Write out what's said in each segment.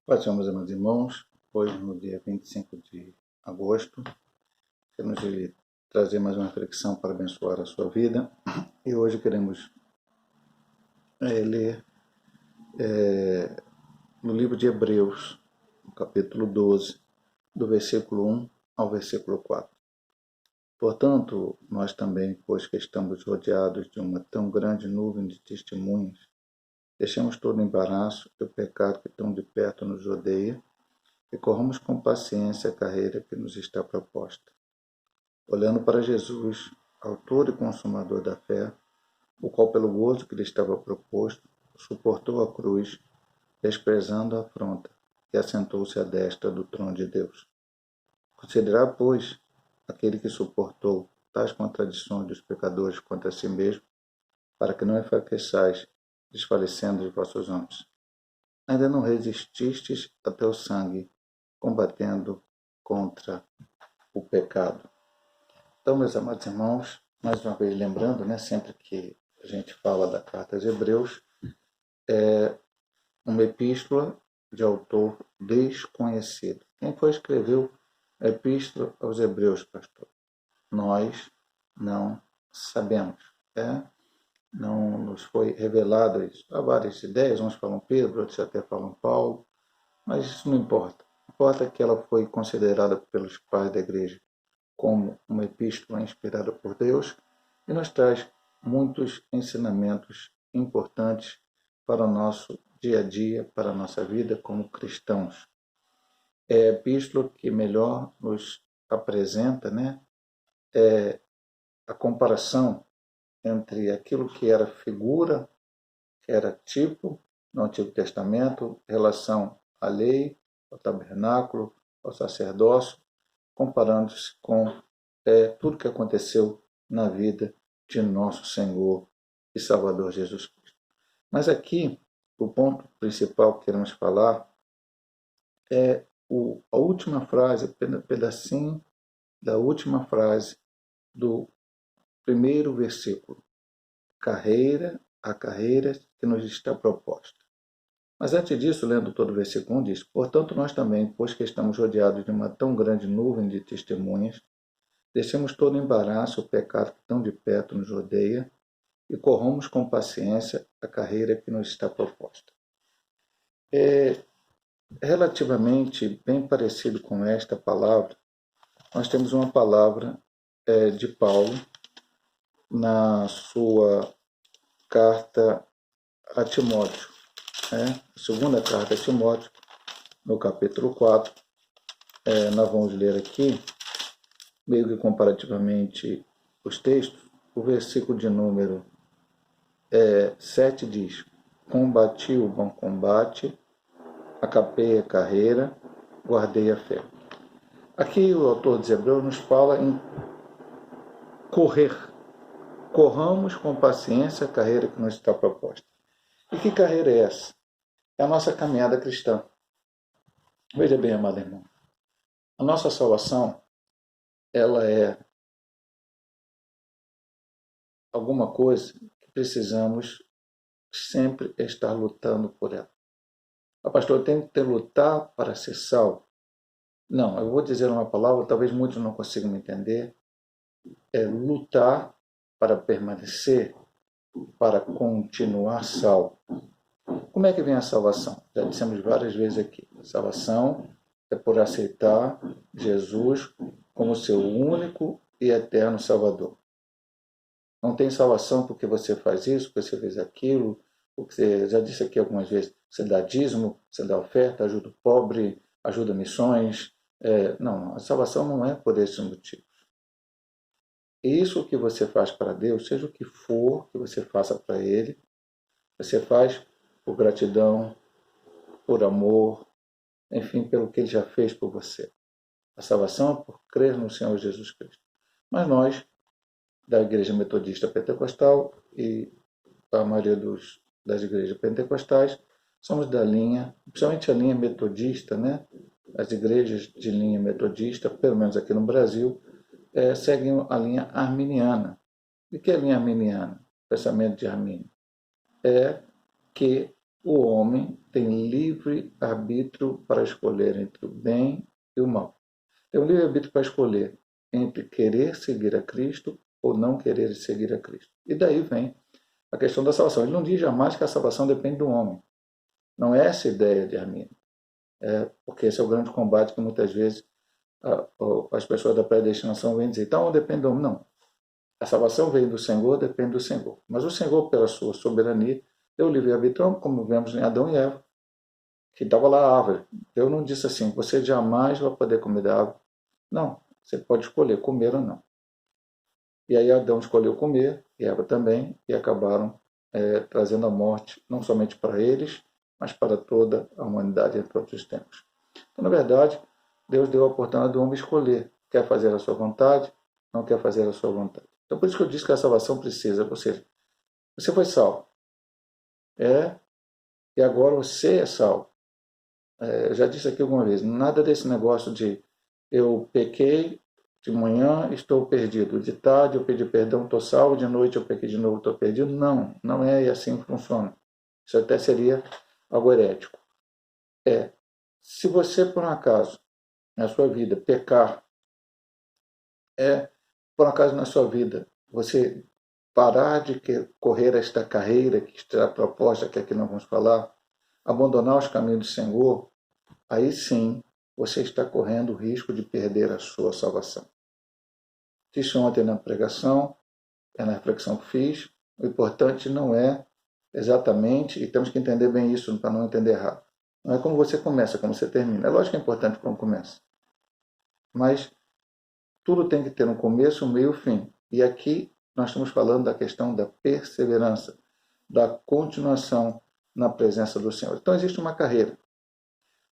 Paz, meus amados irmãos, hoje no dia 25 de agosto, queremos trazer mais uma reflexão para abençoar a sua vida. E hoje queremos ler no livro de Hebreus, no capítulo 12, do versículo 1 ao versículo 4. Portanto, nós também, pois que estamos rodeados de uma tão grande nuvem de testemunhas, deixemos todo o embaraço e o pecado que tão de perto nos rodeia, e corramos com paciência a carreira que nos está proposta. Olhando para Jesus, autor e consumador da fé, o qual pelo gozo que lhe estava proposto, suportou a cruz, desprezando a afronta, e assentou-se à destra do trono de Deus. Considerai, pois, aquele que suportou tais contradições dos pecadores contra si mesmo, para que não enfraqueçais, desfalecendo os vossos homens. Ainda não resististes até o sangue, combatendo contra o pecado. Então, meus amados irmãos, mais uma vez lembrando, sempre que a gente fala da carta aos Hebreus, é uma epístola de autor desconhecido. Quem foi escreveu a epístola aos Hebreus, pastor? Nós não sabemos. Não nos foi revelado isso. Há várias ideias, uns falam Pedro, outros até falam Paulo, mas isso não importa. Importa que ela foi considerada pelos pais da igreja como uma epístola inspirada por Deus e nos traz muitos ensinamentos importantes para o nosso dia a dia, para a nossa vida como cristãos. É a epístola que melhor nos apresenta a comparação entre aquilo que era figura, que era tipo no Antigo Testamento, relação à lei, ao tabernáculo, ao sacerdócio, comparando-se com tudo que aconteceu na vida de nosso Senhor e Salvador Jesus Cristo. Mas aqui, o ponto principal que queremos falar é a última frase, pedacinho da última frase do primeiro versículo. A carreira que nos está proposta. Mas antes disso, lendo todo o versículo 1, diz: Portanto, nós também, pois que estamos rodeados de uma tão grande nuvem de testemunhas, deixemos todo embaraço, o pecado que tão de perto nos rodeia, e corramos com paciência a carreira que nos está proposta. É relativamente bem parecido com esta palavra, nós temos uma palavra de Paulo na sua carta a Timóteo. A segunda carta a Timóteo, no capítulo 4, nós vamos ler aqui, meio que comparativamente os textos, o versículo de número 7 diz: Combati o bom combate, acabei a carreira, guardei a fé. Aqui o autor de Hebreus nos fala em correr. Corramos com paciência a carreira que nos está proposta. E que carreira é essa? É a nossa caminhada cristã. Veja bem, amado irmão, a nossa salvação, ela é alguma coisa que precisamos sempre estar lutando por ela. Pastor, eu tenho que lutar para ser salvo? Não, eu vou dizer uma palavra, talvez muitos não consigam me entender. É lutar para permanecer, para continuar salvo. Como é que vem a salvação? Já dissemos várias vezes aqui. A salvação é por aceitar Jesus como seu único e eterno Salvador. Não tem salvação porque você faz isso, porque você fez aquilo, porque você já disse aqui algumas vezes, você dá dízimo, você dá oferta, ajuda o pobre, ajuda missões. Não, a salvação não é por esses motivos. Isso que você faz para Deus, seja o que for que você faça para Ele, você faz por gratidão, por amor, enfim, pelo que Ele já fez por você. A salvação é por crer no Senhor Jesus Cristo. Mas nós, da Igreja Metodista Pentecostal e a maioria das igrejas pentecostais, somos da linha, principalmente a linha metodista, As igrejas de linha metodista, pelo menos aqui no Brasil, seguem a linha arminiana. E que é a linha arminiana? O pensamento de Armínio é que o homem têm livre arbítrio para escolher entre o bem e o mal. Tem um livre arbítrio para escolher entre querer seguir a Cristo ou não querer seguir a Cristo. E daí vem a questão da salvação. Ele não diz jamais que a salvação depende do homem. Não é essa a ideia de Arminio. Porque esse é o grande combate que muitas vezes as pessoas da predestinação vêm dizer. Então, depende do homem. Não. A salvação vem do Senhor, depende do Senhor. Mas o Senhor, pela sua soberania, deu livre-arbítrio, como vemos em Adão e Eva, que estava lá a árvore. Deus não disse assim, você jamais vai poder comer da árvore. Não, você pode escolher comer ou não. E aí Adão escolheu comer, e Eva também, e acabaram trazendo a morte, não somente para eles, mas para toda a humanidade em todos os tempos. Então, na verdade, Deus deu a oportunidade do homem escolher. Quer fazer a sua vontade, não quer fazer a sua vontade. Então, por isso que eu disse que a salvação precisa, ou seja, você foi salvo. E agora você é salvo. Eu já disse aqui alguma vez, nada desse negócio de eu pequei, de manhã estou perdido, de tarde eu pedi perdão, estou salvo, de noite eu pequei de novo, estou perdido. Não, não é assim que funciona. Isso até seria algo herético. Se você, por um acaso, na sua vida, pecar, por um acaso na sua vida, você parar de correr esta carreira que está proposta, que aqui nós vamos falar, abandonar os caminhos do Senhor, aí sim você está correndo o risco de perder a sua salvação. Disse ontem na pregação, na reflexão que fiz, o importante não é exatamente, e temos que entender bem isso para não entender errado. Não é como você começa, como você termina. É lógico que é importante como começa. Mas tudo tem que ter um começo, um meio e um fim. E aqui nós estamos falando da questão da perseverança, da continuação na presença do Senhor. Então existe uma carreira.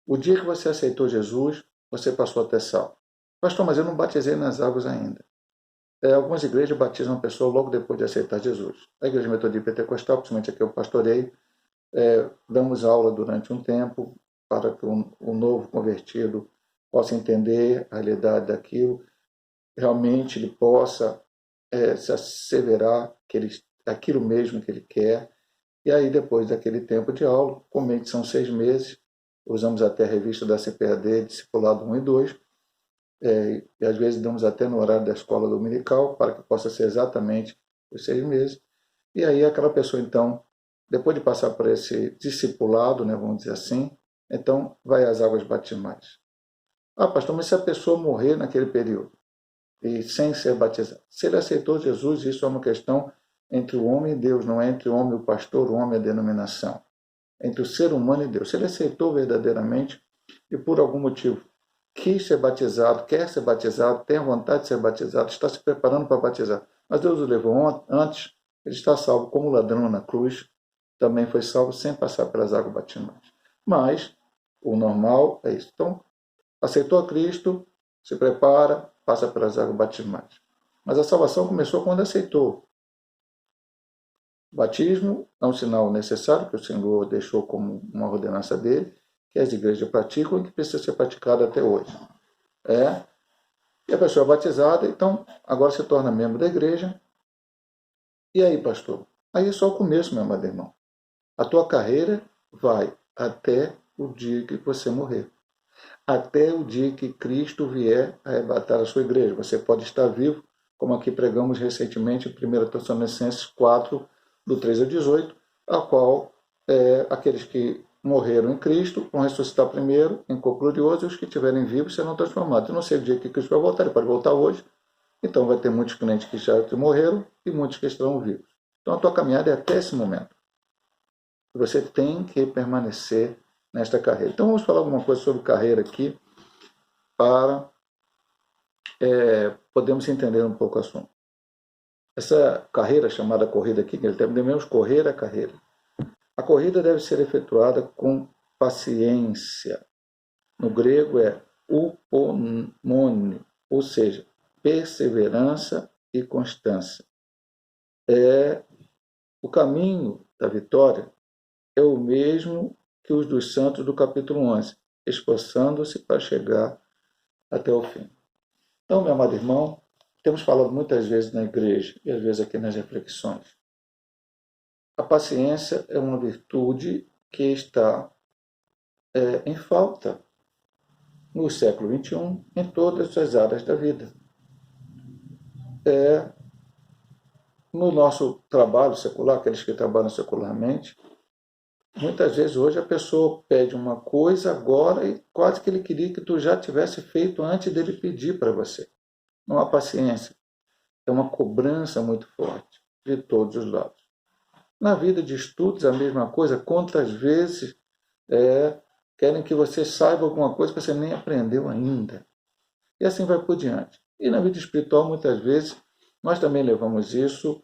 O dia que você aceitou Jesus, você passou a ter salvo. Pastor, mas eu não batizei nas águas ainda. Algumas igrejas batizam a pessoa logo depois de aceitar Jesus. A Igreja Metodista Pentecostal, principalmente aqui eu pastorei, damos aula durante um tempo para que o novo convertido possa entender a realidade daquilo, realmente ele possa se asseverar que aquilo mesmo que ele quer. E aí, depois daquele tempo de aula, comente são 6 meses, usamos até a revista da CPAD, Discipulado 1 e 2, e às vezes damos até no horário da escola dominical, para que possa ser exatamente os 6 meses. E aí aquela pessoa, então, depois de passar por esse discipulado, né, vamos dizer assim, então vai às águas batismais. Pastor, mas se a pessoa morrer naquele período e sem ser batizado, se ele aceitou Jesus, isso é uma questão entre o homem e Deus, não é entre o homem e o pastor, o homem e a denominação. É entre o ser humano e Deus. Se ele aceitou verdadeiramente e por algum motivo quis ser batizado, quer ser batizado, tem a vontade de ser batizado, está se preparando para batizar, mas Deus o levou antes, ele está salvo como ladrão na cruz, também foi salvo sem passar pelas águas batismais. Mas o normal é isso. Então, aceitou a Cristo, se prepara, passa pelas águas batismais. Mas a salvação começou quando aceitou. O batismo é um sinal necessário que o Senhor deixou como uma ordenança dele, que as igrejas praticam e que precisa ser praticado até hoje. E a pessoa é batizada, então agora se torna membro da igreja. E aí, pastor? Aí é só o começo, meu amado irmão. A tua carreira vai até o dia que você morrer. Até o dia que Cristo vier arrebatar a sua igreja. Você pode estar vivo, como aqui pregamos recentemente em 1 Tessalonicenses 4, do 13 ao 18, a qual aqueles que morreram em Cristo vão ressuscitar primeiro em corpo glorioso, e os que estiverem vivos serão transformados. Eu não sei o dia que Cristo vai voltar, ele pode voltar hoje, então vai ter muitos crentes que já morreram e muitos que estarão vivos. Então a tua caminhada é até esse momento. Você tem que permanecer nesta carreira. Então vamos falar alguma coisa sobre carreira aqui, para podermos entender um pouco o assunto. Essa carreira chamada corrida aqui, que devemos correr a carreira. A corrida deve ser efetuada com paciência. No grego é upomone, ou seja, perseverança e constância. O caminho da vitória é o mesmo que os dos santos do capítulo 11, esforçando-se para chegar até o fim. Então, meu amado irmão, temos falado muitas vezes na igreja e às vezes aqui nas reflexões. A paciência é uma virtude que está em falta no século XXI em todas as áreas da vida. No nosso trabalho secular, aqueles que trabalham secularmente, muitas vezes hoje a pessoa pede uma coisa agora e quase que ele queria que tu já tivesse feito antes dele pedir para você. Não há paciência. É uma cobrança muito forte de todos os lados. Na vida de estudos, a mesma coisa. Quantas vezes querem que você saiba alguma coisa que você nem aprendeu ainda. E assim vai por diante. E na vida espiritual, muitas vezes, nós também levamos isso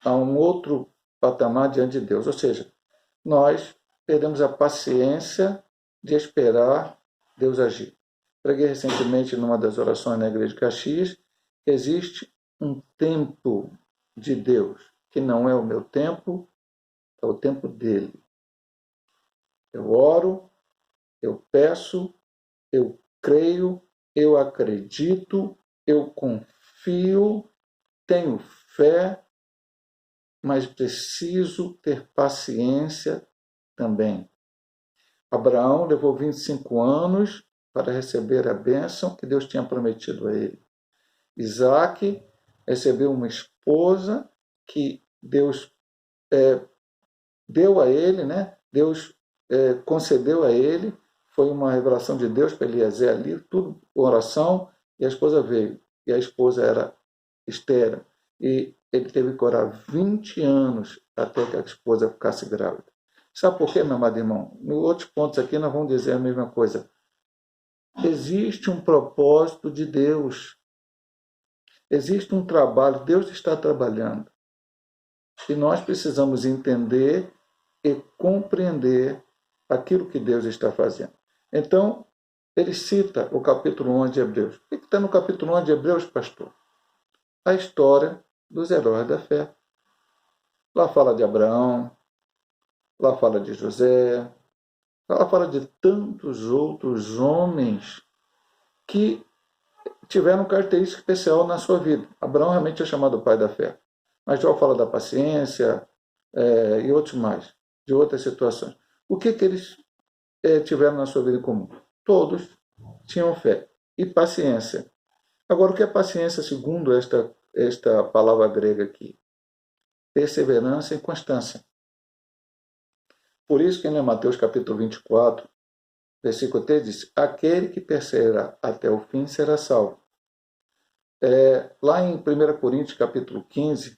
a um outro patamar diante de Deus. Ou seja, nós perdemos a paciência de esperar Deus agir. Preguei recentemente numa das orações na igreja de Caxias que existe um tempo de Deus, que não é o meu tempo, é o tempo dele. Eu oro, eu peço, eu creio, eu acredito, eu confio, tenho fé, mas preciso ter paciência também. Abraão levou 25 anos para receber a bênção que Deus tinha prometido a ele. Isaac recebeu uma esposa que Deus deu a ele, né? Deus concedeu a ele, foi uma revelação de Deus para Eliezer ali, tudo oração, e a esposa veio. E a esposa era estéril. E ele teve que orar 20 anos até que a esposa ficasse grávida. Sabe por quê, meu amado irmão? Em outros pontos aqui nós vamos dizer a mesma coisa. Existe um propósito de Deus. Existe um trabalho, Deus está trabalhando. E nós precisamos entender e compreender aquilo que Deus está fazendo. Então, ele cita o capítulo 11 de Hebreus. O que está no capítulo 11 de Hebreus, pastor? A história dos heróis da fé. Lá fala de Abraão, lá fala de José, lá fala de tantos outros homens que tiveram característica especial na sua vida. Abraão realmente é chamado pai da fé. Mas Jó fala da paciência e outros mais, de outras situações. O que eles tiveram na sua vida em comum? Todos tinham fé e paciência. Agora, o que é paciência segundo esta palavra grega aqui? Perseverança e constância. Por isso que em Mateus capítulo 24, versículo 3 diz, aquele que perseverar até o fim será salvo. Lá em 1 Coríntios capítulo 15,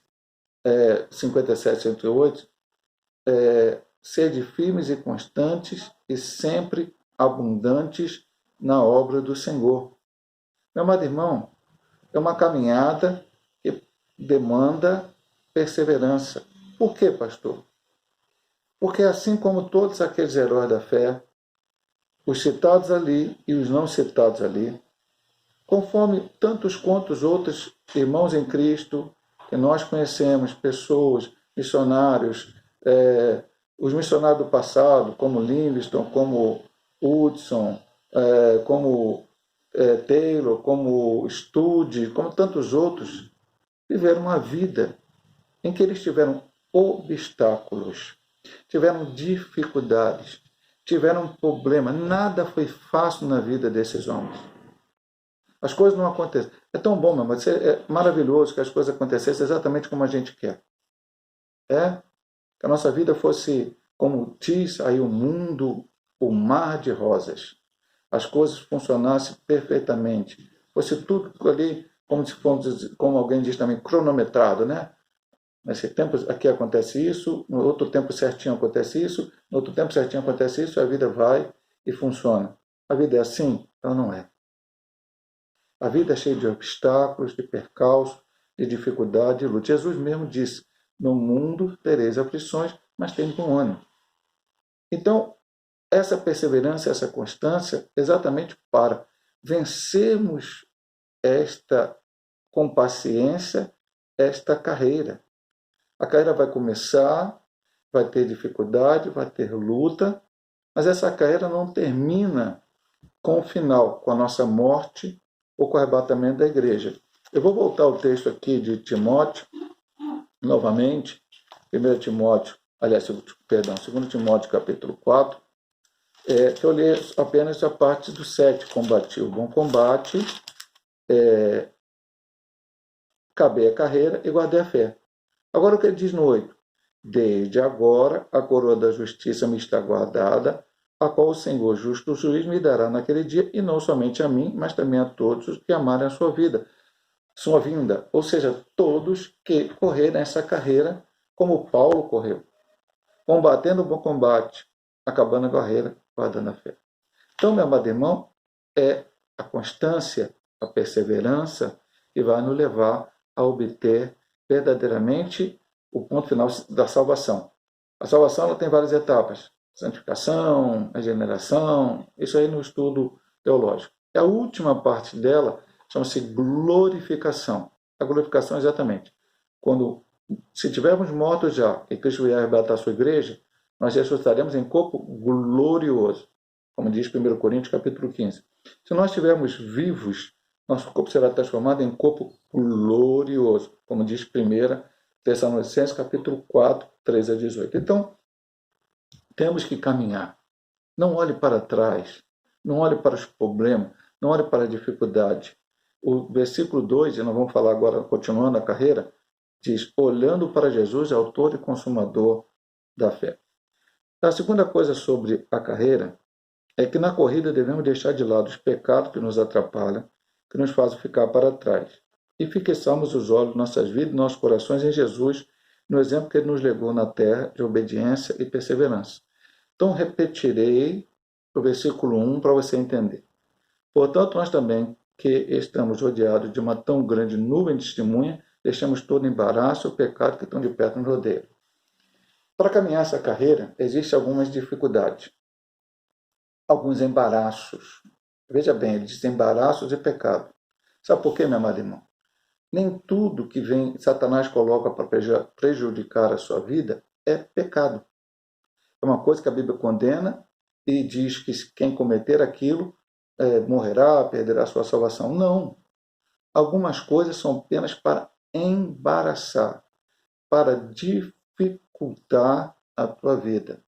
57, 108, sede firmes e constantes e sempre abundantes na obra do Senhor. Meu amado irmão, é uma caminhada que demanda perseverança. Por quê, pastor? Porque assim como todos aqueles heróis da fé, os citados ali e os não citados ali, conforme tantos quantos outros irmãos em Cristo que nós conhecemos, pessoas, missionários, os missionários do passado, como Livingstone, como Hudson, como Taylor, como Stude, como tantos outros, viveram uma vida em que eles tiveram obstáculos, tiveram dificuldades, tiveram problemas. Nada foi fácil na vida desses homens. As coisas não acontecem. É tão bom, meu irmão, é maravilhoso que as coisas acontecessem exatamente como a gente quer. Que a nossa vida fosse, como diz aí o mundo, o mar de rosas. As coisas funcionassem perfeitamente. Fosse tudo ali, como alguém diz também, cronometrado, né? Nesse tempo aqui acontece isso, no outro tempo certinho acontece isso, no outro tempo certinho acontece isso, a vida vai e funciona. A vida é assim? Ela não é. A vida é cheia de obstáculos, de percalços, de dificuldade, de luta. Jesus mesmo disse, no mundo tereis aflições, mas tem bom ânimo. Então, essa perseverança, essa constância, exatamente para vencermos com paciência, esta carreira. A carreira vai começar, vai ter dificuldade, vai ter luta, mas essa carreira não termina com o final, com a nossa morte ou com o arrebatamento da igreja. Eu vou voltar ao texto aqui de Timóteo, novamente, 2 Timóteo capítulo 4, que eu li apenas a parte do 7, combati o bom combate, acabei a carreira e guardei a fé. Agora o que ele diz no 8? Desde agora a coroa da justiça me está guardada, a qual o Senhor justo juiz me dará naquele dia, e não somente a mim, mas também a todos os que amarem a sua vinda, ou seja, todos que correrem essa carreira como Paulo correu, combatendo o bom combate, acabando a carreira, guardando a fé. Então, meu amado irmão, é a constância, a perseverança que vai nos levar a obter verdadeiramente o ponto final da salvação. A salvação ela tem várias etapas: santificação, regeneração, isso aí no estudo teológico. E a última parte dela chama-se glorificação. A glorificação é exatamente quando, se tivermos mortos já, e Cristo vier arrebatar a sua igreja, nós ressuscitaremos em corpo glorioso, como diz 1 Coríntios capítulo 15. Se nós estivermos vivos, nosso corpo será transformado em corpo glorioso, como diz 1 Tessalonicenses capítulo 4, 13 a 18. Então, temos que caminhar. Não olhe para trás, não olhe para os problemas, não olhe para a dificuldade. O versículo 2, e nós vamos falar agora, continuando a carreira, diz, olhando para Jesus, autor e consumador da fé. A segunda coisa sobre a carreira é que na corrida devemos deixar de lado os pecados que nos atrapalham, que nos fazem ficar para trás, e fixarmos os olhos, nossas vidas e nossos corações em Jesus, no exemplo que ele nos legou na terra de obediência e perseverança. Então, repetirei o versículo 1 para você entender. Portanto, nós também, que estamos rodeados de uma tão grande nuvem de testemunha, deixamos todo embaraço e o pecado que tão de perto nos rodeia. Para caminhar essa carreira, existem algumas dificuldades, alguns embaraços. Veja bem, ele diz embaraços e pecado. Sabe por quê, meu amado irmão? Nem tudo que vem Satanás coloca para prejudicar a sua vida é pecado. É uma coisa que a Bíblia condena e diz que quem cometer aquilo morrerá, perderá a sua salvação. Não. Algumas coisas são apenas para embaraçar, para dificultar a tua vida.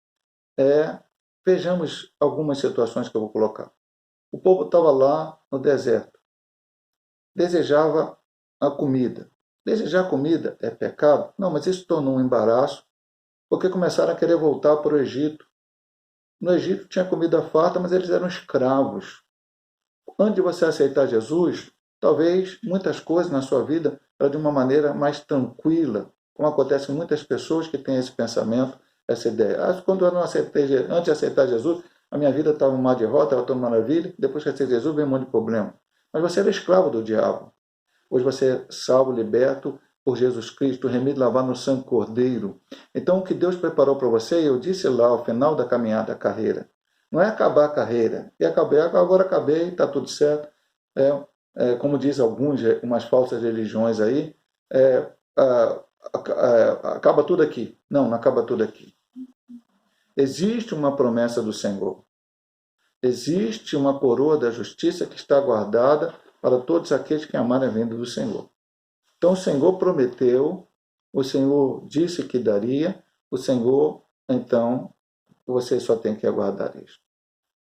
Vejamos algumas situações que eu vou colocar. O povo estava lá no deserto, desejava a comida. Desejar comida é pecado? Não, mas isso tornou um embaraço, porque começaram a querer voltar para o Egito. No Egito tinha comida farta, mas eles eram escravos. Antes de você aceitar Jesus, talvez muitas coisas na sua vida eram de uma maneira mais tranquila, como acontece com muitas pessoas que têm esse pensamento, essa ideia. Quando eu não aceitei, antes de aceitar Jesus, a minha vida estava um mar de roda, estava toda maravilha, depois que aceitei Jesus, veio um monte de problema. Mas você era escravo do diabo. Hoje você é salvo, liberto por Jesus Cristo, remido lavado no sangue cordeiro. Então, o que Deus preparou para você, eu disse lá ao final da caminhada, a carreira, não é acabar a carreira. E acabei, agora acabei, está tudo certo. Como diz alguns, umas falsas religiões aí, acaba tudo aqui. Não, não acaba tudo aqui. Existe uma promessa do Senhor. Existe uma coroa da justiça que está guardada para todos aqueles que amarem a vinda do Senhor. Então o Senhor prometeu, o Senhor disse que daria, o Senhor, então, você só tem que aguardar isso.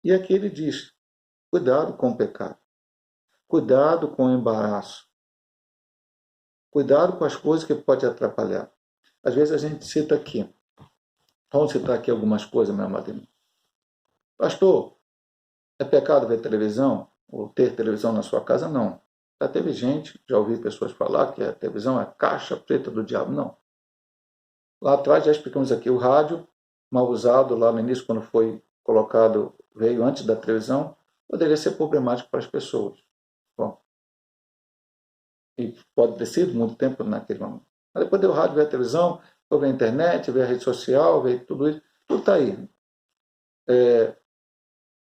E aqui ele diz, cuidado com o pecado, cuidado com o embaraço, cuidado com as coisas que podem atrapalhar. Às vezes a gente cita aqui, vamos citar aqui algumas coisas, meu amado irmão. Pastor, é pecado ver televisão? Ou ter televisão na sua casa? Não. Já teve gente, já ouvi pessoas falar que a televisão é a caixa preta do diabo. Não. Lá atrás já explicamos aqui, o rádio, mal usado lá no início, quando foi colocado, veio antes da televisão, poderia ser problemático para as pessoas. Bom, e pode ter sido muito tempo naquele momento. Mas depois deu o rádio, veio a televisão, veio a internet, veio a rede social, veio tudo isso, tudo está aí.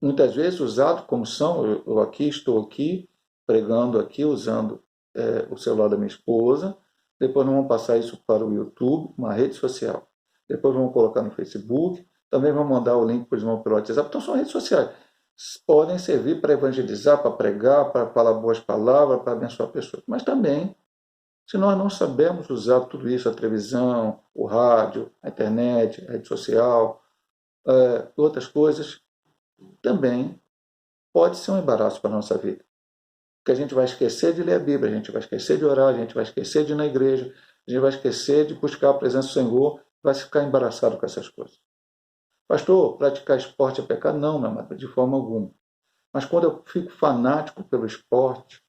Muitas vezes usado como são, eu aqui estou aqui, pregando aqui, usando o celular da minha esposa, depois nós vamos passar isso para o YouTube, uma rede social, depois vamos colocar no Facebook, também vamos mandar o link para os irmãos pelo WhatsApp, então são redes sociais, podem servir para evangelizar, para pregar, para falar boas palavras, para abençoar pessoas, mas também, se nós não sabemos usar tudo isso, a televisão, o rádio, a internet, a rede social, outras coisas, também pode ser um embaraço para a nossa vida. Porque a gente vai esquecer de ler a Bíblia, a gente vai esquecer de orar, a gente vai esquecer de ir na igreja, a gente vai esquecer de buscar a presença do Senhor, vai ficar embaraçado com essas coisas. Pastor, praticar esporte é pecado? Não, meu amado, de forma alguma. Mas quando eu fico fanático pelo esporte,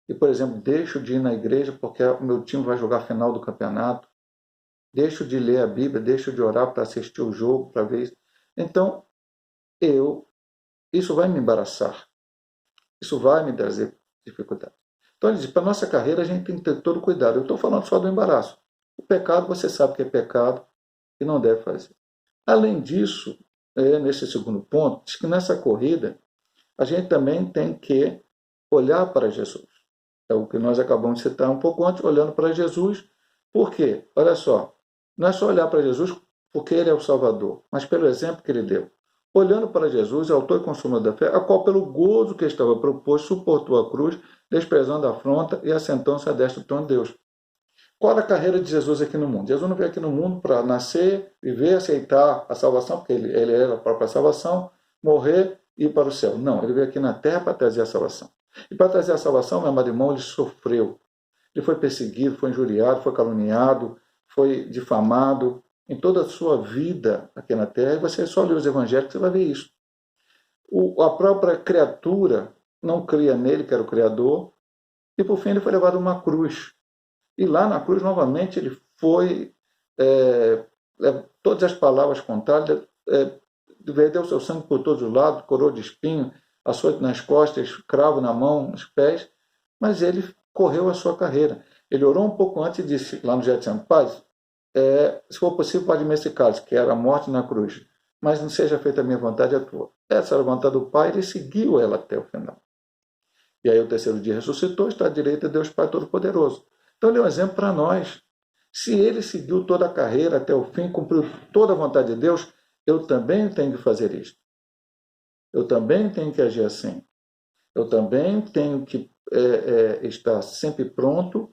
e, por exemplo, deixo de ir na igreja porque o meu time vai jogar a final do campeonato, deixo de ler a Bíblia, deixo de orar para assistir o jogo, para ver isso. Então, isso vai me embaraçar, isso vai me trazer dificuldade. Então, ele diz, para a nossa carreira a gente tem que ter todo cuidado. Eu estou falando só do embaraço. O pecado, você sabe que é pecado e não deve fazer. Além disso, nesse segundo ponto, diz que nessa corrida a gente também tem que olhar para Jesus. É o que nós acabamos de citar um pouco antes, olhando para Jesus. Por quê? Olha só, não é só olhar para Jesus porque ele é o Salvador, mas pelo exemplo que ele deu. Olhando para Jesus, autor e consumador da fé, a qual pelo gozo que estava proposto suportou a cruz, desprezando a afronta e assentando-se à destra do trono de Deus. Qual a carreira de Jesus aqui no mundo? Jesus não veio aqui no mundo para nascer, viver, aceitar a salvação, porque ele era a própria salvação, morrer e ir para o céu. Não, ele veio aqui na terra para trazer a salvação. E para trazer a salvação, meu amado irmão, ele sofreu. Ele foi perseguido, foi injuriado, foi caluniado, foi difamado em toda a sua vida aqui na terra. E você só lê os evangelhos que você vai ver isso. A própria criatura não cria nele, que era o Criador, e por fim ele foi levado a uma cruz. E lá na cruz, novamente, ele foi, todas as palavras contrárias, verteu seu sangue por todos os lados, coroa de espinho, açoite nas costas, cravo na mão, nos pés, mas ele correu a sua carreira. Ele orou um pouco antes e disse, lá no Getsemane, Pai, se for possível, pode me esse cálice, que era a morte na cruz, mas não seja feita a minha vontade, a tua. Essa era a vontade do Pai, ele seguiu ela até o final. E aí, o terceiro dia ressuscitou, está à direita de Deus Pai Todo-Poderoso. Então, ele é um exemplo para nós. Se ele seguiu toda a carreira até o fim, cumpriu toda a vontade de Deus, eu também tenho que fazer isso. Eu também tenho que agir assim. Eu também tenho que estar sempre pronto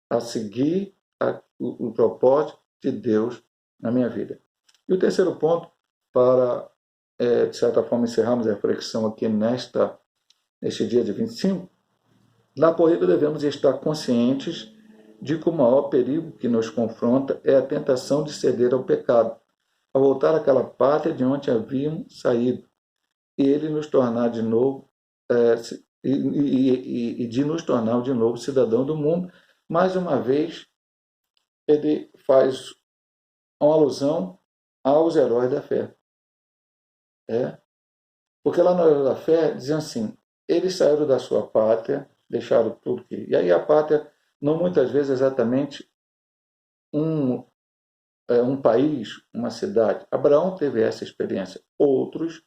a seguir o propósito de Deus na minha vida. E o terceiro ponto, para, de certa forma, encerrarmos a reflexão aqui neste dia de 25, na corrida devemos estar conscientes de que o maior perigo que nos confronta é a tentação de ceder ao pecado, a voltar àquela pátria de onde havíamos saído, e ele nos tornar de novo, e de nos tornar de novo cidadão do mundo. Mais uma vez, ele faz uma alusão aos heróis da fé. Porque lá no Herói da Fé dizem assim, eles saíram da sua pátria, deixaram tudo que... E aí a pátria, não muitas vezes exatamente um país, uma cidade. Abraão teve essa experiência. Outros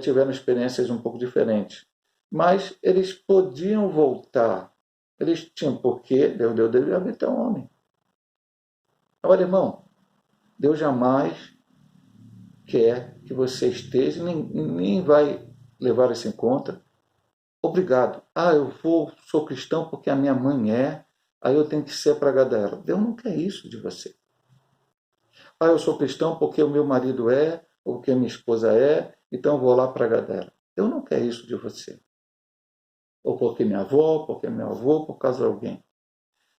tiveram experiências um pouco diferentes. Mas eles podiam voltar. Eles tinham porque Deus deu dele a vida ao homem. Agora, irmão, Deus jamais quer que você esteja, nem vai levar isso em conta. Obrigado. Eu sou cristão porque a minha mãe aí eu tenho que ser para agradar ela. Deus não quer isso de você. Eu sou cristão porque o meu marido ou porque minha esposa então eu vou lá para agradar ela. Deus não quer isso de você. Ou porque minha avó, porque meu avô, por causa de alguém.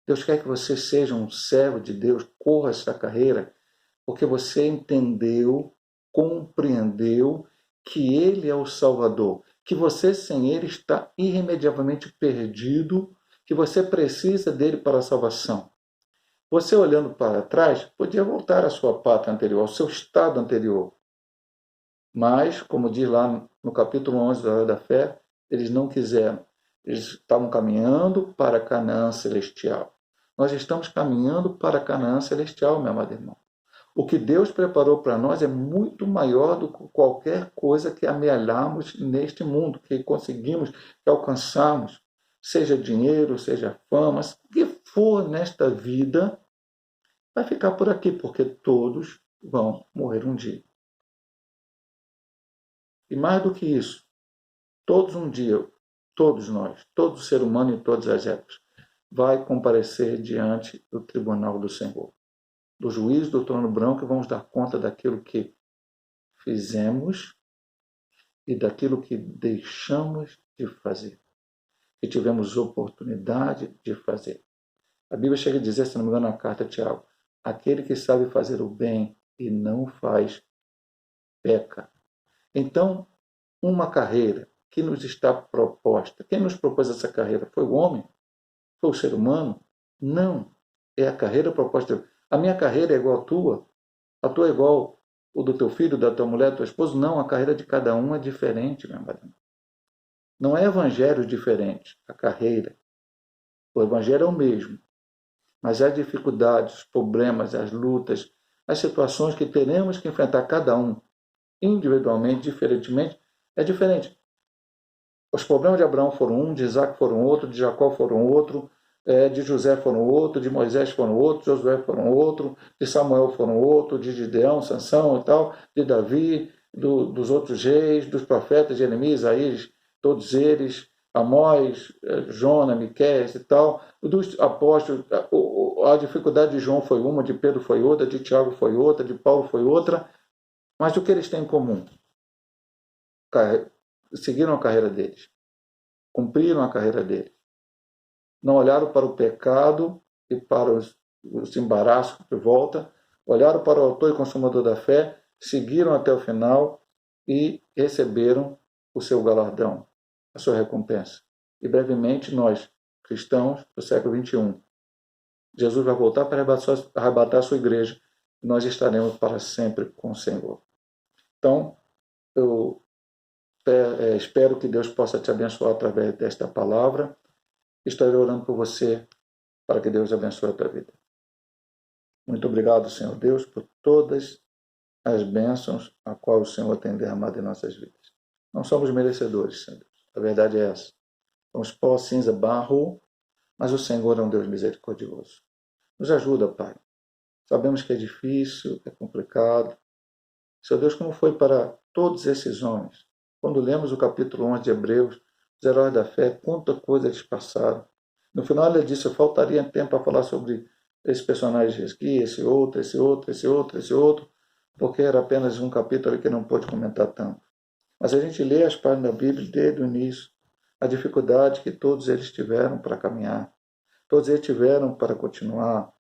Deus quer que você seja um servo de Deus, corra essa carreira, porque você entendeu, compreendeu que Ele é o Salvador, que você sem Ele está irremediavelmente perdido, que você precisa dele para a salvação. Você olhando para trás, podia voltar à sua pátria anterior, ao seu estado anterior. Mas, como diz lá no capítulo 11 da Hora da Fé, eles não quiseram. Eles estavam caminhando para Canaã celestial. Nós estamos caminhando para Canaã celestial, meu amado irmão. O que Deus preparou para nós é muito maior do que qualquer coisa que amealhamos neste mundo, que conseguimos, que alcançamos, seja dinheiro, seja fama, o que for nesta vida, vai ficar por aqui, porque todos vão morrer um dia. E mais do que isso, todos um dia, todos nós, todo ser humano em todas as épocas, vai comparecer diante do tribunal do Senhor, do juiz do trono branco, e vamos dar conta daquilo que fizemos e daquilo que deixamos de fazer, que tivemos oportunidade de fazer. A Bíblia chega a dizer, se não me engano, na carta de Tiago, aquele que sabe fazer o bem e não faz, peca. Então, uma carreira que nos está proposta, quem nos propôs essa carreira? Foi o homem? Foi o ser humano? Não. É a carreira proposta. A minha carreira é igual à tua? A tua é igual o do teu filho, da tua mulher, do teu esposo? Não, a carreira de cada um é diferente, meu amado. Não é evangelho diferente, a carreira. O evangelho é o mesmo. Mas as dificuldades, os problemas, as lutas, as situações que teremos que enfrentar cada um individualmente, diferentemente, é diferente. Os problemas de Abraão foram um, de Isaac foram outro, de Jacó foram outro, de José foram outro, de Moisés foram outro, de Josué foram outro, de Samuel foram outro, de Gideão, Sansão e tal, de Davi, dos outros reis, dos profetas, Jeremias, Isaías, todos eles, Amós, Jonas, Miqueias e tal, dos apóstolos. A dificuldade de João foi uma, de Pedro foi outra, de Tiago foi outra, de Paulo foi outra, mas o que eles têm em comum? Seguiram a carreira deles, cumpriram a carreira deles, não olharam para o pecado e para os embaraços de volta, olharam para o autor e consumador da fé, seguiram até o final e receberam o seu galardão, a sua recompensa. E brevemente nós, cristãos do século XXI, Jesus vai voltar para arrebatar a sua igreja e nós estaremos para sempre com o Senhor. Então, eu espero que Deus possa te abençoar através desta palavra. Estarei orando por você para que Deus abençoe a tua vida. Muito obrigado, Senhor Deus, por todas as bênçãos a qual o Senhor tem derramado em nossas vidas. Não somos merecedores, Senhor Deus. A verdade é essa. Somos pó, cinza, barro, mas o Senhor é um Deus misericordioso. Nos ajuda, Pai. Sabemos que é difícil, é complicado. Senhor Deus, como foi para todos esses homens? Quando lemos o capítulo 11 de Hebreus, os heróis da fé, quanta coisa eles passaram. No final ele disse, faltaria tempo para falar sobre esse personagem aqui, esse outro, esse outro, esse outro, esse outro, porque era apenas um capítulo que não pôde comentar tanto. Mas a gente lê as páginas da Bíblia desde o início, a dificuldade que todos eles tiveram para caminhar, todos eles tiveram para continuar.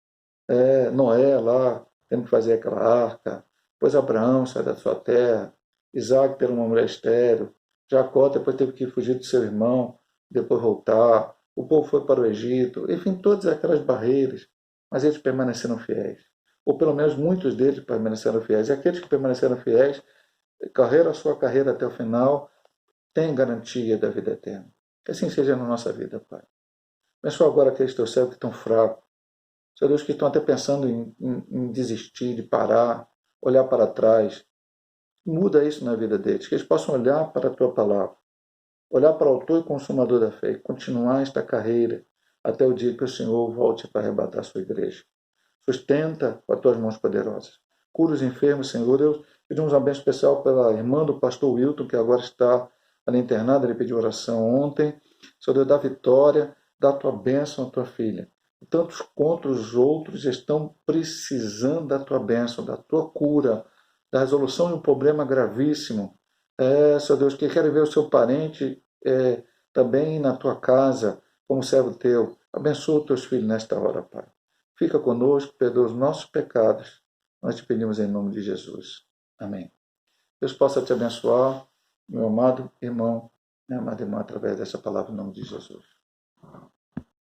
Noé lá, tendo que fazer aquela arca, depois Abraão sai da sua terra, Isaac ter uma mulher estéril, Jacó depois teve que fugir do seu irmão, depois voltar, o povo foi para o Egito, enfim, todas aquelas barreiras, mas eles permaneceram fiéis, ou pelo menos muitos deles permaneceram fiéis, e aqueles que permaneceram fiéis, correram a sua carreira até o final, têm garantia da vida eterna. Que assim seja na nossa vida, Pai. Abençoa agora aqueles teus servos que estão fracos, Senhor Deus, que estão até pensando em desistir, de parar, olhar para trás. Muda isso na vida deles, que eles possam olhar para a Tua palavra, olhar para o autor e consumador da fé e continuar esta carreira até o dia que o Senhor volte para arrebatar a sua igreja. Sustenta com as Tuas mãos poderosas. Cura os enfermos, Senhor Deus. Pedimos uma bênção especial pela irmã do pastor Wilton, que agora está ali internada, ele pediu oração ontem. Senhor Deus, dá vitória, dá a Tua bênção à Tua filha. Tantos quanto os outros estão precisando da Tua bênção, da Tua cura, da resolução de um problema gravíssimo. Senhor Deus, que querem ver o seu parente também na Tua casa, como servo Teu. Abençoa os Teus filhos nesta hora, Pai. Fica conosco, perdoa os nossos pecados. Nós te pedimos em nome de Jesus. Amém. Deus possa te abençoar, meu amado irmão, minha amada irmã, através dessa palavra em nome de Jesus.